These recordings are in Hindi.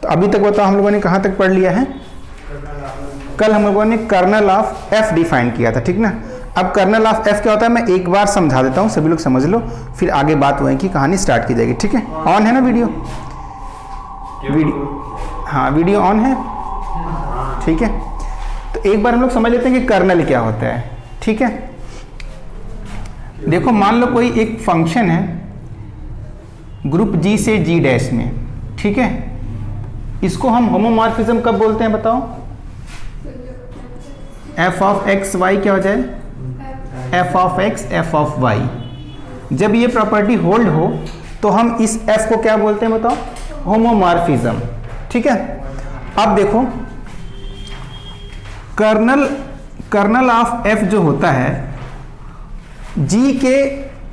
तो अभी तक बताओ हम लोगों ने कहाँ तक पढ़ लिया है? कल हम लोगों ने कर्नल ऑफ एफ डिफाइन किया था, ठीक ना। अब कर्नल ऑफ एफ क्या होता है मैं एक बार समझा देता हूँ, सभी लोग समझ लो, फिर आगे बात वहीं की कहानी स्टार्ट की जाएगी, ठीक है। ऑन है ना वीडियो? हाँ वीडियो ऑन है, ठीक है। तो एक बार हम लोग समझ लेते हैं कि कर्नल क्या होता है, ठीक है। देखो मान लो कोई एक फंक्शन है ग्रुप जी से जी डैश में, ठीक है। इसको हम होमोमॉर्फिज्म कब बोलते हैं बताओ? एफ ऑफ एक्स वाई क्या हो जाए? F of x f of y. जब ये प्रॉपर्टी होल्ड हो तो हम इस एफ को क्या बोलते हैं बताओ? होमोमॉर्फिज्म, ठीक है। अब देखो कर्नल ऑफ एफ जो होता है जी के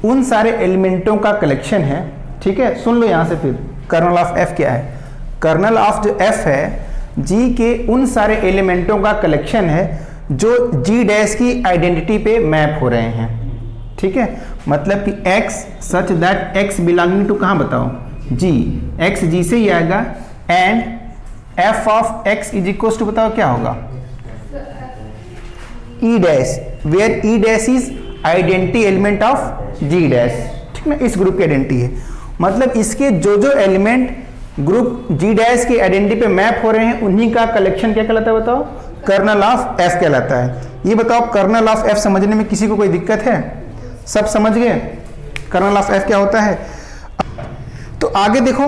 उन सारे एलिमेंटों का कलेक्शन है, ठीक है। सुन लो यहां से फिर कर्नल ऑफ एफ क्या है। कर्नल ऑफ जो एफ है जी के उन सारे एलिमेंटों का कलेक्शन है जो जी डैश की आइडेंटिटी पे मैप हो रहे हैं, ठीक है। मतलब कि x such that x belonging to कहाँ बताओ? g, x g से ही आएगा। And f of x is equal to बताओ क्या होगा? e dash, where e dash is identity element of g dash, ठीक ना। इस ग्रुप की आइडेंटिटी है, मतलब इसके जो जो एलिमेंट ग्रुप g डैश की आइडेंटिटी पे मैप हो रहे हैं उन्हीं का कलेक्शन क्या कहलाता है बताओ? कर्नल ऑफ एफ कहलाता है। ये बताओ कर्नल ऑफ एफ समझने में किसी को कोई दिक्कत है? सब समझ गए कर्नल ऑफ एफ क्या होता है? तो आगे देखो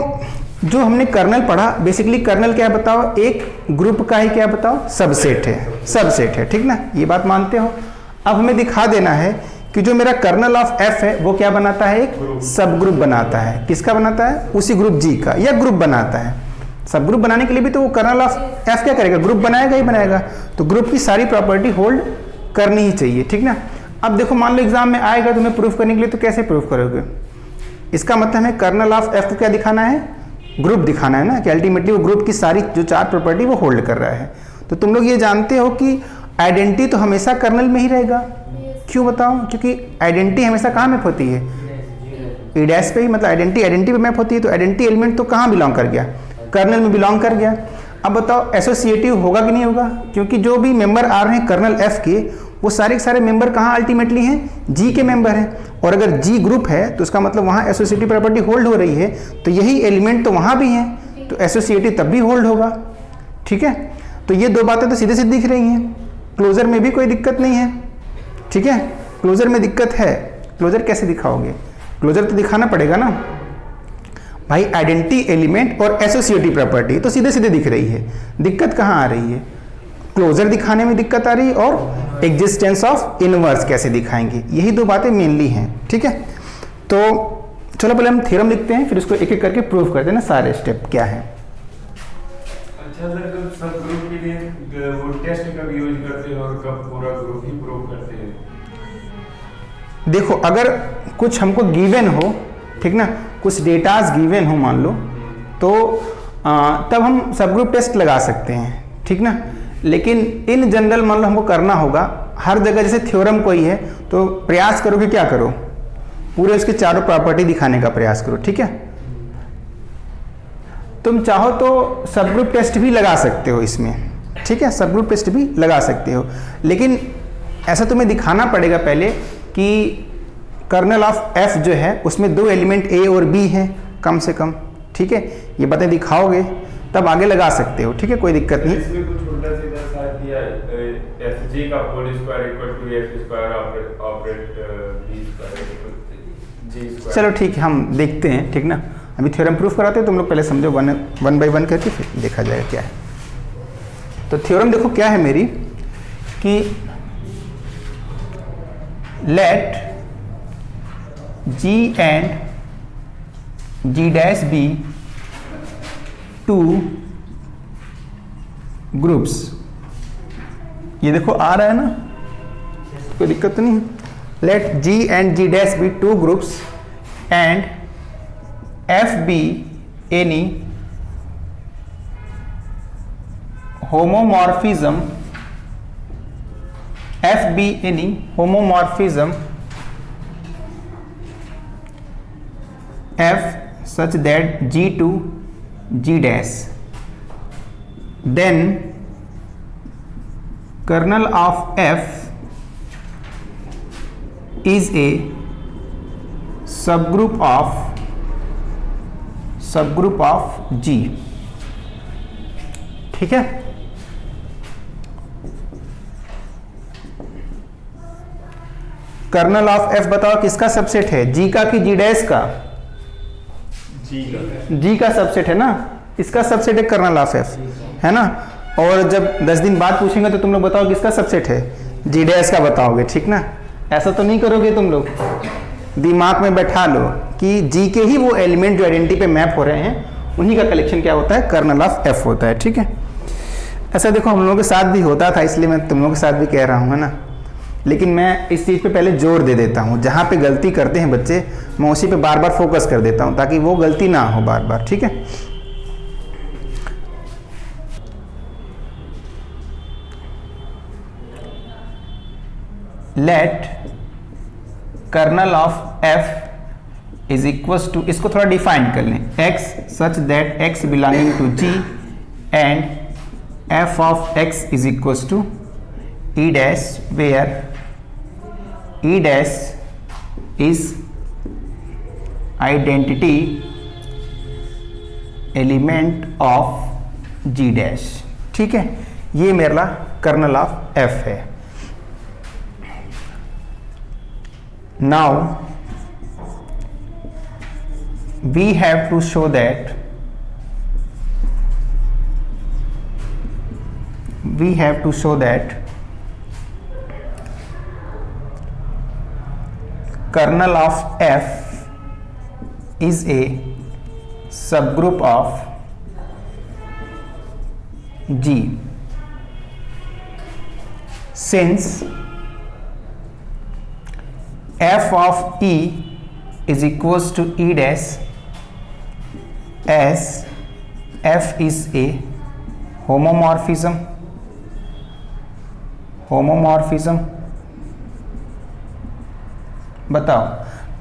जो हमने कर्नल पढ़ा, बेसिकली कर्नल क्या है बताओ? एक ग्रुप का ही क्या बताओ? सबसेट है, सबसेट है, ठीक ना। ये बात मानते हो? अब हमें दिखा देना है कि जो मेरा कर्नल ऑफ एफ है वो क्या बनाता है? एक सब ग्रुप बनाता है। किसका बनाता है? उसी ग्रुप जी का, या ग्रुप बनाता है। सब ग्रुप बनाने के लिए भी तो वो कर्नल ऑफ एफ क्या करेगा? ग्रुप बनाएगा ही बनाएगा। तो ग्रुप की सारी प्रॉपर्टी होल्ड करनी ही चाहिए, ठीक ना। अब देखो मान लो एग्जाम में आएगा तुम्हें प्रूफ करने के लिए, तो कैसे प्रूफ करोगे? इसका मतलब है कर्नल ऑफ एफ को क्या दिखाना है? ग्रुप दिखाना है ना, कि अल्टीमेटली वो ग्रुप की सारी जो चार प्रॉपर्टी वो होल्ड कर रहा है। तो तुम लोग ये जानते हो कि आइडेंटिटी तो हमेशा कर्नल में ही रहेगा। क्यों बताओ? क्योंकि आइडेंटिटी हमेशा कहाँ मैप होती है? ई डैश पे ही, मतलब आइडेंटिटी पे मैप होती है। तो आइडेंटिटी एलिमेंट तो कहाँ बिलोंग कर गया? कर्नल में बिलोंग कर गया। अब बताओ एसोसिएटिव होगा कि नहीं होगा? क्योंकि जो भी मेंबर आ रहे हैं कर्नल एफ के वो सारे के सारे मेंबर कहाँ अल्टीमेटली हैं? जी के मेंबर हैं। और अगर जी ग्रुप है तो उसका मतलब वहाँ एसोसिएटिव प्रॉपर्टी होल्ड हो रही है, तो यही एलिमेंट तो वहाँ भी हैं, तो एसोसिएटिव तब भी होल्ड होगा, ठीक है। तो ये दो बातें तो सीधे सीधे दिख रही हैं। क्लोजर में भी कोई दिक्कत नहीं है, ठीक है। क्लोजर में दिक्कत है, क्लोजर कैसे दिखाओगे? क्लोजर तो दिखाना पड़ेगा ना भाई। आइडेंटिटी एलिमेंट और एसोसिएटिव प्रॉपर्टी तो सीधे सीधे दिख रही है, दिक्कत कहाँ आ रही है? क्लोजर दिखाने में दिक्कत आ रही है, और एग्जिस्टेंस ऑफ इनवर्स कैसे दिखाएंगे, यही दो बातें मेनली हैं, ठीक है। तो चलो पहले हम थ्योरम लिखते हैं, फिर उसको एक एक करके प्रूव करते हैं ना, सारे स्टेप क्या है। अच्छा सर, कब सब ग्रुप के लिए वो टेस्ट कब यूज करते हैं और कब पूरा ग्रुप ही प्रूव करते हैं? देखो अगर कुछ हमको गिवन हो, ठीक ना, कुछ डेटाज गिवन हो मान लो, तो तब हम सब ग्रुप टेस्ट लगा सकते हैं, ठीक ना। लेकिन इन जनरल मान लो हमको करना होगा हर जगह, जैसे थ्योरम कोई है तो प्रयास करो कि क्या करो, पूरे उसके चारों प्रॉपर्टी दिखाने का प्रयास करो, ठीक है। तुम चाहो तो सब ग्रुप टेस्ट भी लगा सकते हो इसमें, ठीक है, सब ग्रुप टेस्ट भी लगा सकते हो। लेकिन ऐसा तुम्हें दिखाना पड़ेगा पहले कि कर्नल ऑफ एफ जो है उसमें दो एलिमेंट ए और बी हैं कम से कम, ठीक है। ये बातें दिखाओगे तब आगे लगा सकते हो, ठीक है, कोई दिक्कत नहीं। इसमें कुछ उल्टा सीधा सा दिया fg का whole square equal to f square operate b square equal g square. चलो ठीक है, हम देखते हैं, ठीक ना। अभी थ्योरम प्रूफ कराते हैं, तुम लोग पहले समझो वन बाय वन करके, फिर देखा जाएगा क्या है। तो थ्योरम देखो क्या है मेरी, कि let g and g dash be two groups. ये देखो आ रहा है ना, कोई दिक्कत नहीं। Let g and g dash be two groups and f be any homomorphism, f be any homomorphism f such that g to g dash then kernel of f is a subgroup of G। ठीक है, कर्नल ऑफ एफ बताओ किसका सबसेट है, जी का कि जी डैश का? जी का सबसेट है ना, इसका सबसेट है कर्नल ऑफ एफ, है ना। और जब 10 दिन बाद पूछेंगे तो तुम लोग बताओ किसका सबसेट है, जी डैश का बताओगे, ठीक ना। ऐसा तो नहीं करोगे तुम लोग, दिमाग में बैठा लो कि जी के ही वो एलिमेंट जो आइडेंटिटी पे मैप हो रहे हैं उन्हीं का कलेक्शन क्या होता है, कर्नल ऑफ एफ होता है। ठीक है, ऐसा देखो हम लोगों के साथ भी होता था, इसलिए मैं तुम लोगों के साथ भी कह रहा हूँ, है ना। लेकिन मैं इस चीज़ पे पहले जोर दे देता हूँ, जहाँ पे गलती करते हैं बच्चे मैं उसी पे बार बार फोकस कर देता हूँ ताकि वो गलती ना हो बार बार। ठीक है, let kernel of f is equals to, इसको थोड़ा डिफाइन कर लें, x such that x belonging to g and f of x is equals to e dash where e dash is identity element of g dash. ठीक है, ये मेरा कर्नल ऑफ f है। Now we have to show that kernel of f is a subgroup of G since f of E is equals to E dash as f is a homomorphism। बताओ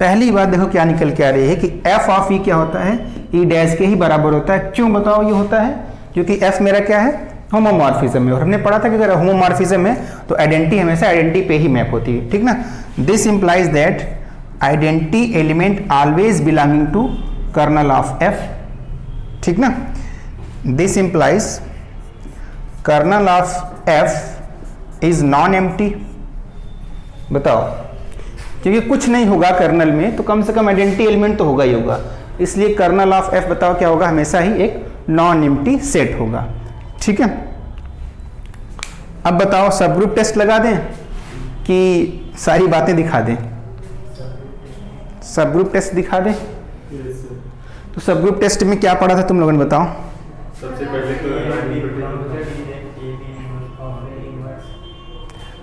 पहली बात देखो क्या निकल के आ रही है कि f ऑफ E क्या होता है, E डैश के ही बराबर होता है। क्यों बताओ ये होता है, क्योंकि f मेरा क्या है, होमोमॉर्फिज्म है। और हमने पढ़ा था कि अगर होमोमॉर्फिज्म है तो आइडेंटिटी हमेशा आइडेंटिटी पे ही मैप होती है। ठीक ना, this implies that identity element always belonging to kernel of f. ठीक ना, this implies kernel of f is non empty. बताओ, क्योंकि कुछ नहीं होगा कर्नल में तो कम से कम आइडेंटिटी एलिमेंट तो होगा ही होगा, इसलिए कर्नल ऑफ एफ बताओ क्या होगा, हमेशा ही एक नॉन एम्प्टी सेट होगा। ठीक है, अब बताओ सब ग्रुप टेस्ट लगा दें कि सारी बातें दिखा दें? सब ग्रुप टेस्ट दिखा दें। तो सब ग्रुप टेस्ट में क्या पढ़ा था तुम लोगों ने बताओ? सबसे पहले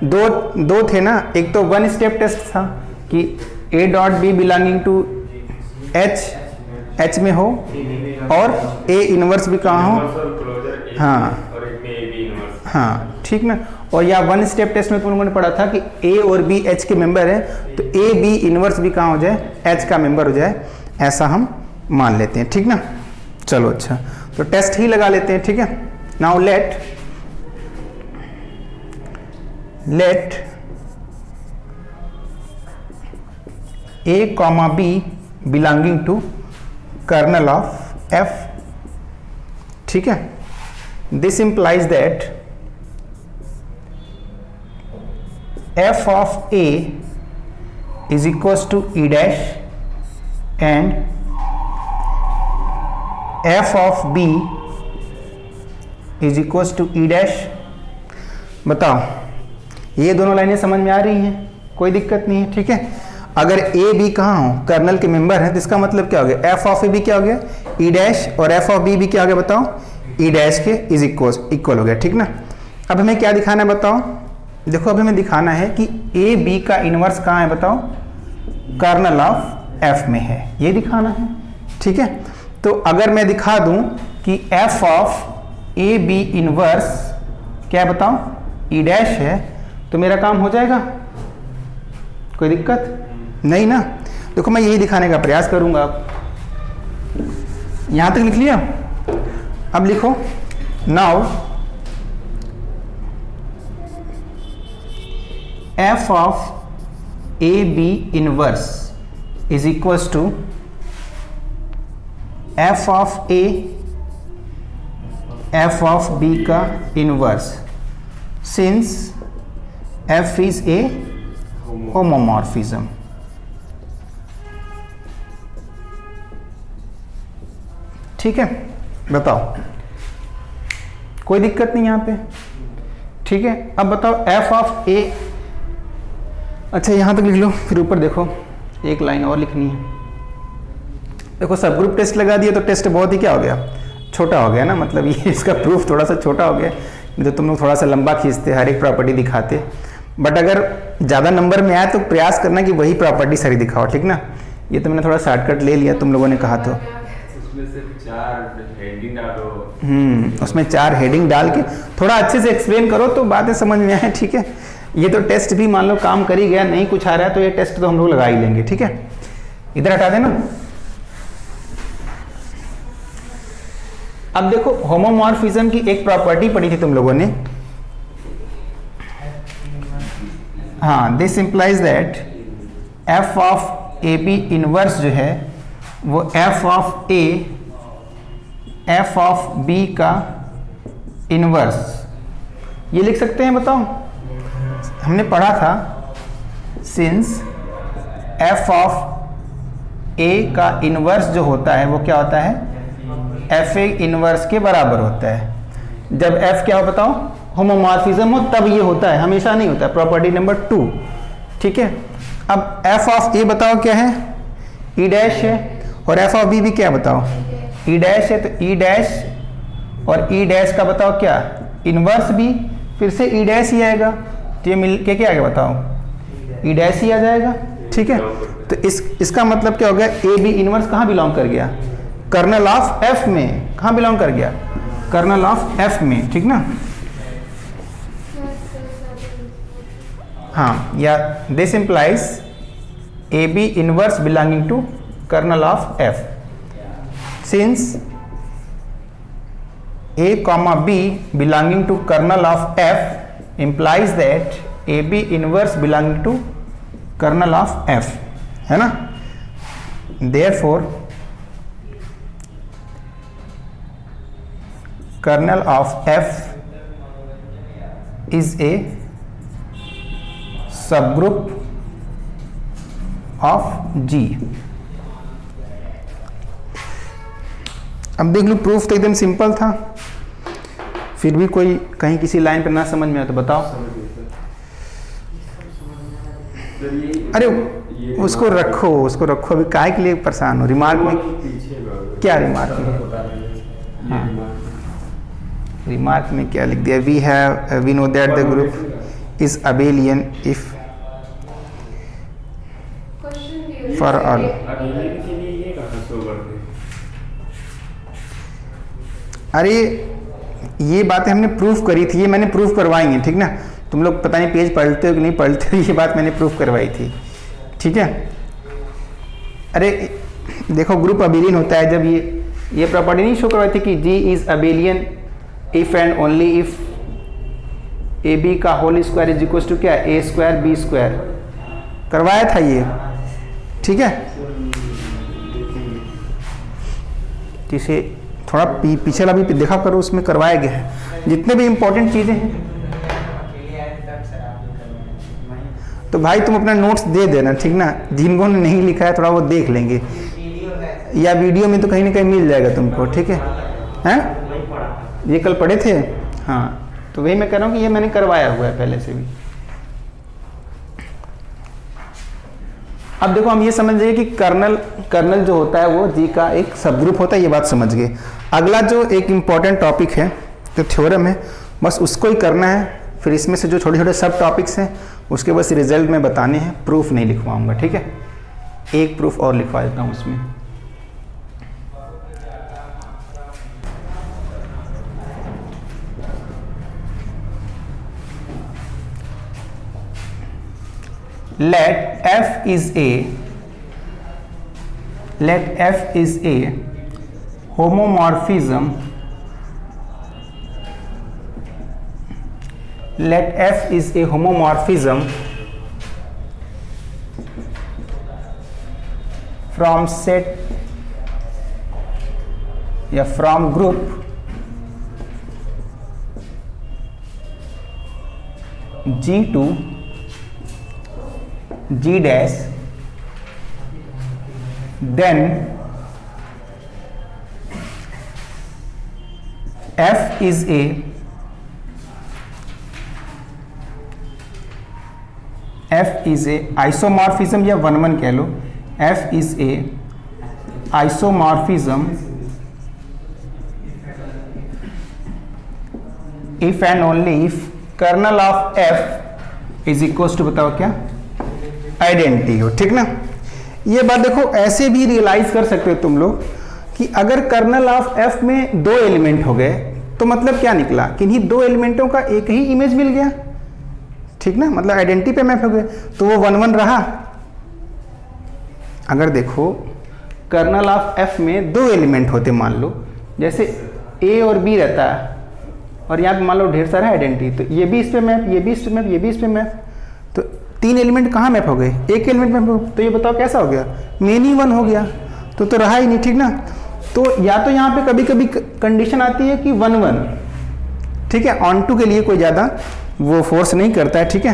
तो दो थे ना, एक तो वन स्टेप टेस्ट था कि a dot b belonging to h में हो और ए इनवर्स भी कहाँ हो। हाँ हाँ, ठीक ना। और या वन स्टेप टेस्ट में तुम लोगों ने पढ़ा था कि ए और बी एच के मेंबर है तो ए बी इनवर्स भी कहाँ हो जाए, एच का मेंबर हो जाए, ऐसा हम मान लेते हैं। ठीक ना, चलो अच्छा, तो टेस्ट ही लगा लेते हैं। ठीक है, now let a comma b belonging to kernel of f. ठीक है, this implies that f of A is equals to E dash and f of B is equals to E dash। बताओ ये दोनों लाइनें समझ में आ रही हैं, कोई दिक्कत नहीं है। ठीक है, अगर A B कहाँ हो, कर्नल के मेंबर है, तो इसका मतलब क्या हो गया, f of A B क्या हो गया, E dash, और f of B भी क्या हो गया बताओ, E dash के इज इक्वल हो गया। ठीक ना, अब हमें क्या दिखाना है बताओ? देखो अभी हमें दिखाना है कि ए बी का इनवर्स कहाँ है बताओ, कर्नल ऑफ एफ में है, ये दिखाना है। ठीक है, तो अगर मैं दिखा दूं कि f of a b inverse क्या है बताओ, ई डैश है, तो मेरा काम हो जाएगा, कोई दिक्कत नहीं ना। देखो मैं यही दिखाने का प्रयास करूंगा। यहां तक लिख लिया, अब लिखो now f of a b inverse is equals to f of a f of b का inverse, since f is a homomorphism. ठीक है, बताओ, कोई दिक्कत नहीं यहाँ पे? ठीक है, अब बताओ f ऑफ a, अच्छा यहाँ तक लिख लो, फिर ऊपर देखो एक लाइन और लिखनी है। देखो सब ग्रुप टेस्ट लगा दिया तो टेस्ट बहुत ही क्या हो गया, छोटा हो गया ना, मतलब ये इसका प्रूफ थोड़ा सा छोटा हो गया, जो तुम लोग थोड़ा सा लंबा खींचते, हर एक प्रॉपर्टी दिखाते। बट अगर ज़्यादा नंबर में आए तो प्रयास करना कि वही प्रॉपर्टी सारी दिखाओ, ठीक ना। ये तो मैंने थोड़ा शॉर्टकट ले लिया, तुम लोगों ने कहा तो। उसमें सिर्फ 4 हेडिंग डालो। उसमें 4 हेडिंग डाल के थोड़ा अच्छे से एक्सप्लेन करो तो बातें समझ में आए, ठीक है। ये तो टेस्ट भी मान लो काम कर ही गया, नहीं कुछ आ रहा है तो ये टेस्ट तो हम लोग लगा ही लेंगे, ठीक है। इधर हटा देना। अब देखो होमोमॉर्फिज्म की एक प्रॉपर्टी पढ़ी थी तुम लोगों ने, हाँ, this implies that f of a b inverse जो है वो f of a f of b का इनवर्स, ये लिख सकते हैं, बताओ। हमने पढ़ा था सिंस f ऑफ a का इनवर्स जो होता है वो क्या होता है, f a इनवर्स के बराबर होता है। जब f क्या हो बताओ, होमोमॉर्फिज्म हो, तब ये होता है, हमेशा नहीं होता। प्रॉपर्टी नंबर 2, ठीक है। अब f ऑफ a बताओ क्या है, e डैश है, और f ऑफ b भी क्या बताओ, e डैश है, तो e डैश और e डैश का बताओ क्या, इनवर्स भी फिर से e डैश ही आएगा, तो ये मिल के क्या आ गया बताओ, e डैश ही आ जाएगा, ठीक है। तो इसका मतलब क्या हो गया, ए बी इनवर्स कहाँ बिलोंग कर गया, कर्नल ऑफ f में, कहाँ बिलोंग कर गया, कर्नल ऑफ f में, ठीक ना। हाँ, या this implies a b inverse belonging to kernel of f, since a comma b belonging to kernel of f implies that ab inverse belonging to kernel of f, है ना। therefore kernel of f is a subgroup of G। अब देख लो, प्रूफ तो एकदम सिंपल था, फिर भी कोई कहीं किसी लाइन पर ना समझ में आए तो बताओ। अरे उसको रखो, उसको रखो, अभी काय के लिए परेशान हो, रिमार्क में क्या, रिमार्क में, हाँ, रिमार्क में क्या लिख दिया, we know that the group is abelian if for all. अरे ये बातें हमने प्रूफ करी थी, ये मैंने प्रूफ करवाई हैं, ठीक ना। तुम लोग पता नहीं पेज पढ़ते हो कि नहीं पढ़ते हो, ये बात मैंने प्रूफ करवाई थी, ठीक है। अरे देखो ग्रुप अबेलियन होता है जब ये प्रॉपर्टी नहीं शो करवाई थी कि G is abelian if and only if a b का whole square is equal to क्या, ए स्क्वायर बी स्क्वायर, करवाया था ये, ठीक है। जिसे थोड़ा पीछे वाला भी देखा करो, उसमें करवाया गया है जितने भी इंपॉर्टेंट चीज़ें हैं। तो भाई तुम अपना नोट्स दे देना, ठीक ना, जिनको ने नहीं लिखा है थोड़ा वो देख लेंगे, या वीडियो में तो कहीं ना कहीं मिल जाएगा तुमको, ठीक है। हैं, ये कल पढ़े थे, हाँ, तो वही मैं कह रहा हूँ कि ये मैंने करवाया हुआ है पहले से भी। अब देखो हम ये समझ गए कि कर्नल जो होता है वो जी का एक सब ग्रुप होता है, ये बात समझ गए। अगला जो एक इम्पॉर्टेंट टॉपिक है, जो थ्योरम है, बस उसको ही करना है। फिर इसमें से जो छोटे छोटे सब टॉपिक्स हैं उसके बस रिजल्ट में बताने हैं, प्रूफ नहीं लिखवाऊंगा, ठीक है। एक प्रूफ और लिखवा देता हूँ उसमें। let f is a homomorphism let F is a homomorphism from set या from group G to G dash, then F is a isomorphism या 1-1 कह लो, F is a isomorphism if and only if kernel of F is equal to, बताओ क्या, आइडेंटिटी हो। ठीक ना, ये बात देखो ऐसे भी रियलाइज कर सकते हो तुम लोग कि अगर कर्नल ऑफ F में 2 एलिमेंट हो गए तो मतलब क्या निकला कि इन्हीं 2 एलिमेंटों का एक ही इमेज मिल गया। ठीक ना, मतलब आइडेंटिटी पे मैप हो गए तो वो 1-1 रहा। अगर देखो कर्नल ऑफ F में 2 एलिमेंट होते, मान लो जैसे A और B रहता है और यहाँ पे मान लो ढेर सारा आइडेंटिटी, तो ये भी इस पे मैप, ये भी इस पे मैप, ये भी इस पे मैप, तो 3 एलिमेंट कहाँ मैप हो गए, एक एलिमेंट मैप हो, तो ये बताओ कैसा हो गया, मेनी 1 हो गया, तो रहा ही नहीं। ठीक ना, तो या तो यहाँ पे कभी कभी कंडीशन आती है कि 1-1, ठीक है, ऑन टू के लिए कोई ज़्यादा वो फोर्स नहीं करता है। ठीक है,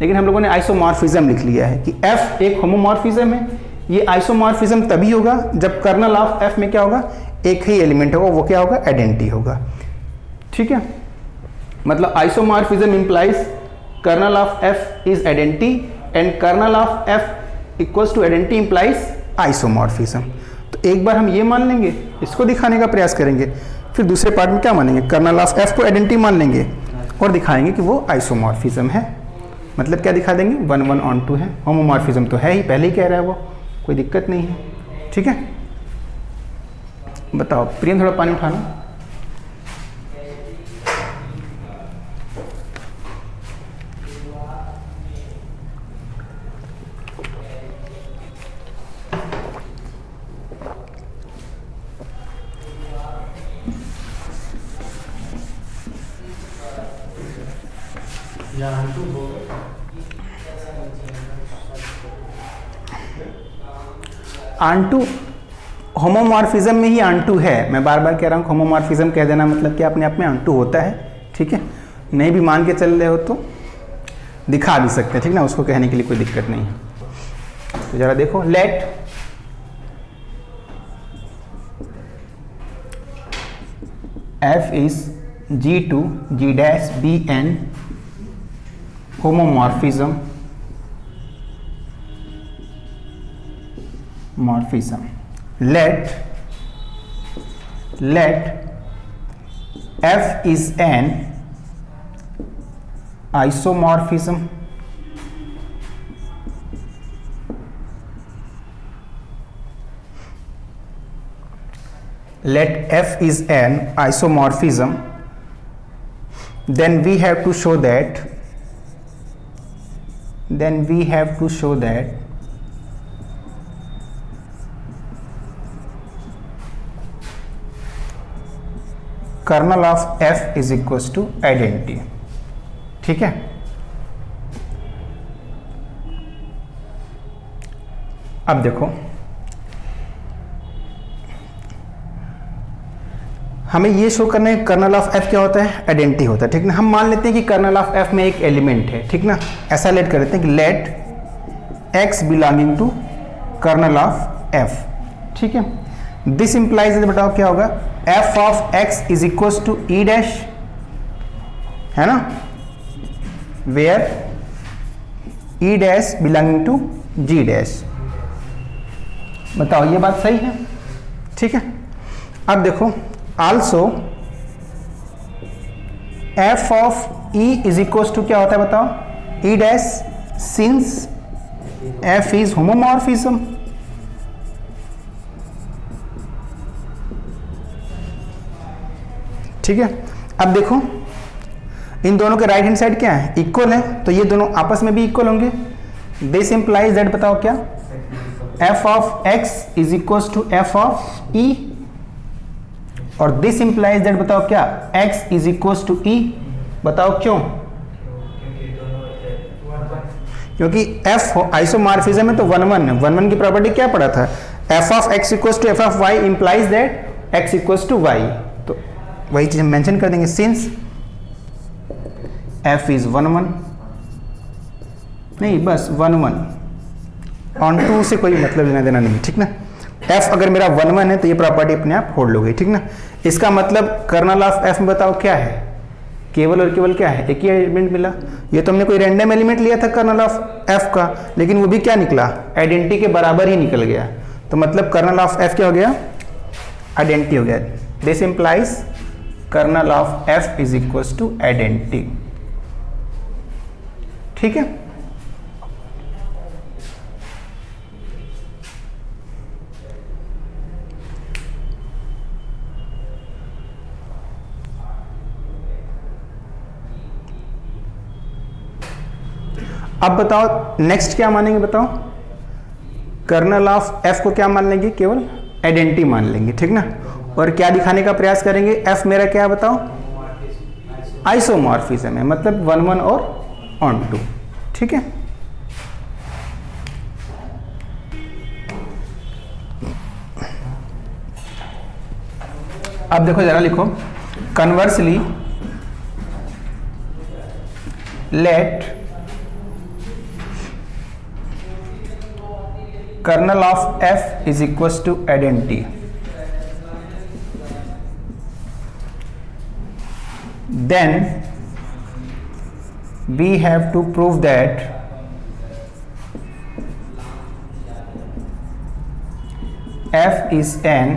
लेकिन हम लोगों ने आइसोमॉर्फिज्म लिख लिया है कि F एक होमोमॉर्फिज्म है। ये आइसोमॉर्फिज्म तभी होगा जब कर्नल ऑफ F में क्या होगा, एक ही एलिमेंट होगा, वो क्या होगा, आइडेंटिटी होगा। ठीक है, मतलब isomorphism implies kernel of F is identity and kernel of F equals to identity implies isomorphism. तो एक बार हम ये मान लेंगे, इसको दिखाने का प्रयास करेंगे, फिर दूसरे पार्ट में क्या मानेंगे, कर्नल ऑफ F को आइडेंटिटी मान लेंगे और दिखाएंगे कि वो आइसोमॉर्फिज्म है। मतलब क्या दिखा देंगे, 1-1 ऑन टू है, होमोमॉर्फिज्म तो है ही, पहले ही कह रहा है वो, कोई दिक्कत नहीं है। ठीक है, बताओ प्रियम, थोड़ा पानी उठाना। आंटू होमोमॉर्फिज्म में ही आंटू है, मैं बार बार कह रहा हूँ होमोमॉर्फिज्म कह देना मतलब कि अपने आप में आंटू होता है। ठीक है, नहीं भी मान के चल रहे हो तो दिखा भी सकते हैं। ठीक ना, उसको कहने के लिए कोई दिक्कत नहीं है। तो जरा देखो, late F is G to G dash be an homomorphism let F is an isomorphism let F is an isomorphism, then we have to show that kernel of F is equals to identity. ठीक है, अब देखो हमें ये शो करना है कर्नल ऑफ F क्या होता है, आइडेंटिटी होता है। ठीक ना, हम मान लेते हैं कि कर्नल ऑफ F में एक एलिमेंट है। ठीक ना, ऐसा लेट कर देते हैं कि let X belonging to kernel of F। ठीक है, दिस इंप्लाइज, बताओ क्या होगा, F of X is equals to E dash, है ना, where E dash belonging to G dash. बताओ ये बात सही है। ठीक है, अब देखो also F of E is equals to क्या होता है, बताओ, E dash, since F is homomorphism. ठीक है, अब देखो इन दोनों के राइट हैंड साइड क्या है, इक्वल है, तो ये दोनों आपस में भी इक्वल होंगे। दिस इंप्लाइज दैट, बताओ क्या, F of X is equals to F of E, और दिस इंप्लाइज दैट, बताओ क्या, X is equals to E। बताओ क्यों, क्योंकि एफ आइसोमॉर्फिज्म है तो 1 1 है। 1 1 की प्रॉपर्टी क्या पढ़ा था, f of x equals to f of y implies that x equals to y. तो वही चीज हम मेंशन कर देंगे, सिंस एफ इज 1 1, नहीं बस 1 1 ऑन टू से कोई मतलब लेना देना नहीं, ठीक ना। एफ अगर मेरा 1 1 है तो ये प्रॉपर्टी अपने आप होल्ड हो गई, ठीक ना। इसका मतलब कर्नल ऑफ एफ में बताओ क्या है, केवल और केवल क्या है, एक ही एलिमेंट मिला। ये तो हमने कोई रैंडम एलिमेंट लिया था कर्नल ऑफ एफ का, लेकिन वो भी क्या निकला, आइडेंटिटी के बराबर ही निकल गया। तो मतलब कर्नल ऑफ एफ क्या हो गया, आइडेंटिटी हो गया। This implies kernel of f is equals to identity, ठीक है। अब बताओ नेक्स्ट क्या मानेंगे, बताओ कर्नल ऑफ एफ को क्या मान लेंगे, केवल आइडेंटिटी मान लेंगे, ठीक ना। और क्या दिखाने का प्रयास करेंगे, एफ मेरा क्या है बताओ, आइसोमॉर्फिज्म है, मतलब 1 1 और ऑन टू, ठीक है। अब देखो जरा लिखो, conversely let kernel of f is equals to identity, then we have to prove that f is an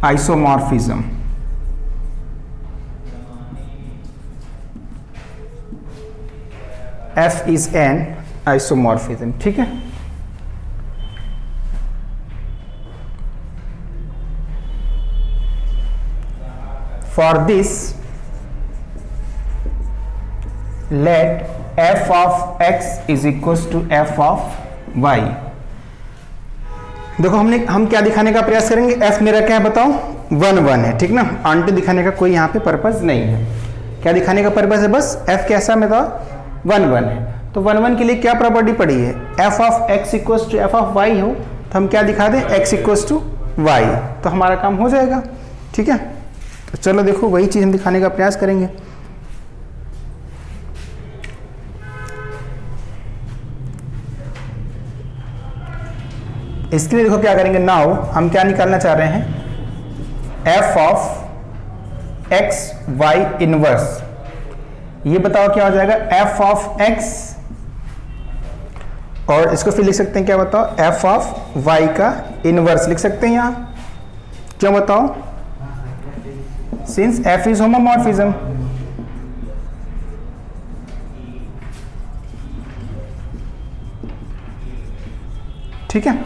isomorphism. f is an isomorphism, ठीक है। For this, let f of x is equals to f of y। देखो हम क्या दिखाने का प्रयास करेंगे, f मेरा क्या है बताओ, 1 1 है, ठीक ना। आंटी दिखाने का कोई यहाँ पे पर्पस नहीं है। क्या दिखाने का पर्पस है, बस f कैसा में था 1 1 है। तो 1 1 के लिए क्या प्रॉपर्टी पड़ी है, f of x equals to f of y हो, तो हम क्या दिखा दें, x इक्वल्स टू y, तो हमारा काम हो जाएगा, ठीक है। तो चलो देखो वही चीज हम दिखाने का प्रयास करेंगे। इसके लिए देखो क्या करेंगे, नाउ हम क्या निकालना चाह रहे हैं, f of x y inverse. ये बताओ क्या हो जाएगा, f ऑफ x, और इसको फिर लिख सकते हैं क्या बताओ, f ऑफ y का इनवर्स लिख सकते हैं यहाँ, क्यों बताओ, सिंस f इज होमोमॉर्फिज्म। ठीक है।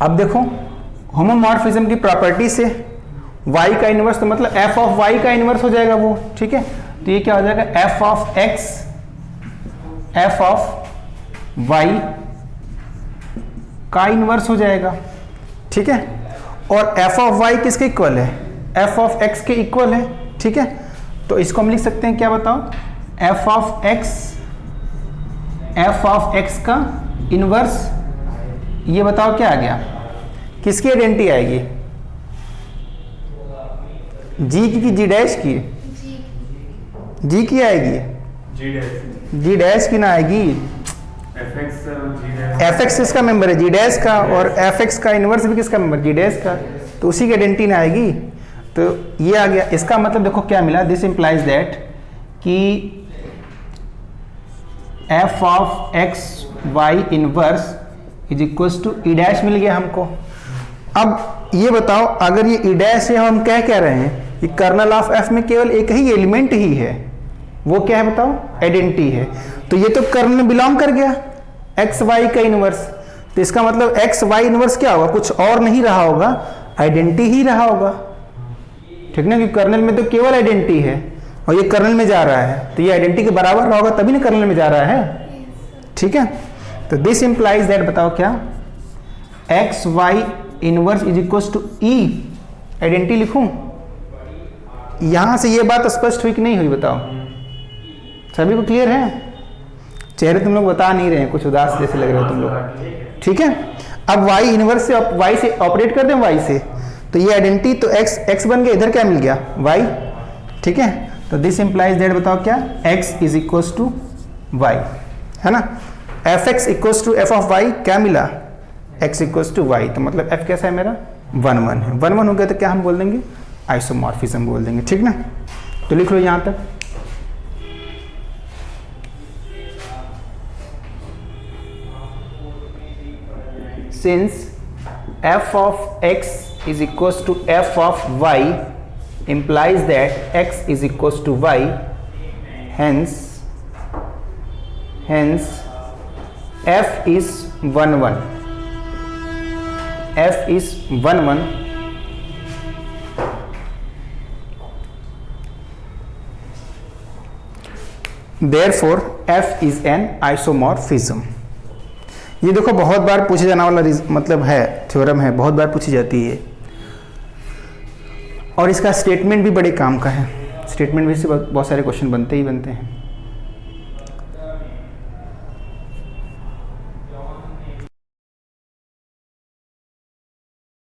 अब देखो होमोमॉर्फिज्म की प्रॉपर्टी से y का इनवर्स, तो मतलब f ऑफ y का इनवर्स हो जाएगा वो, ठीक है। तो ये क्या हो जाएगा, f of x f of y का इनवर्स हो जाएगा, ठीक है। और f ऑफ y किसके इक्वल है, f ऑफ x के इक्वल है, ठीक है। तो इसको हम लिख सकते हैं क्या बताओ, f ऑफ x का इनवर्स, ये बताओ क्या आ गया, किसकी आइडेंटिटी आएगी, g की g डैश की, g की आएगी, g डैश की ना आएगी, fx किसका मेंबर है, g डैश का, और fx का इनवर्स भी किसका मेंबर, g डैश का, तो उसी की आइडेंटिटी ना आएगी। तो ये आ गया। इसका मतलब देखो क्या मिला, दिस इंप्लाइज दैट कि f of x y inverse is equals to e dash मिल गया हमको। अब ये बताओ, अगर ये ई डैश है, हम क्या कह रहे हैं कि कर्नल ऑफ f में केवल एक ही एलिमेंट ही है, वो क्या है बताओ, आइडेंटिटी है। तो ये तो कर्नल में बिलोंग कर गया, एक्स वाई का इनवर्स। तो इसका मतलब एक्स वाई इनवर्स क्या होगा, कुछ और नहीं रहा होगा, आइडेंटिटी ही रहा होगा, ठीक ना। क्योंकि कर्नल में तो केवल आइडेंटिटी है और ये कर्नल में जा रहा है, तो ये आइडेंटिटी के बराबर रहा होगा तभी ना कर्नल में जा रहा है, ठीक है। तो दिस इंप्लाइज दैट, बताओ क्या, x y inverse is equals to e, identity लिखूं। यहां से ये बात स्पष्ट हुई कि नहीं हुई, बताओ, सभी को क्लियर है। चेहरे तुम लोग बता नहीं रहे हैं, कुछ उदास जैसे लग रहे हो तुम लोग। ठीक है, अब y इनवर्स से y से ऑपरेट कर दें, y से, तो ये आइडेंटिटी तो x बन गया, इधर क्या मिल गया y। ठीक है, तो दिस इंप्लाइज दैट, बताओ क्या, x is equals to y, है ना। F x equals to f of y, क्या मिला, x इक्वल्स टू वाई, तो मतलब f कैसा है मेरा 1 1 है। 1 1 हो गया तो क्या हम बोल देंगे, आइसोमॉर्फिज्म बोल देंगे। ठीक ना, तो लिख लो यहाँ तक। Since f of x is equals to f of y implies that x is equals to y, hence f is 1 1, f is 1 1, therefore f is an isomorphism। ये देखो बहुत बार पूछे जाने वाला मतलब है, थ्योरम है, बहुत बार पूछी जाती है, और इसका स्टेटमेंट भी बड़े काम का है। स्टेटमेंट में से बहुत सारे क्वेश्चन बनते ही बनते हैं।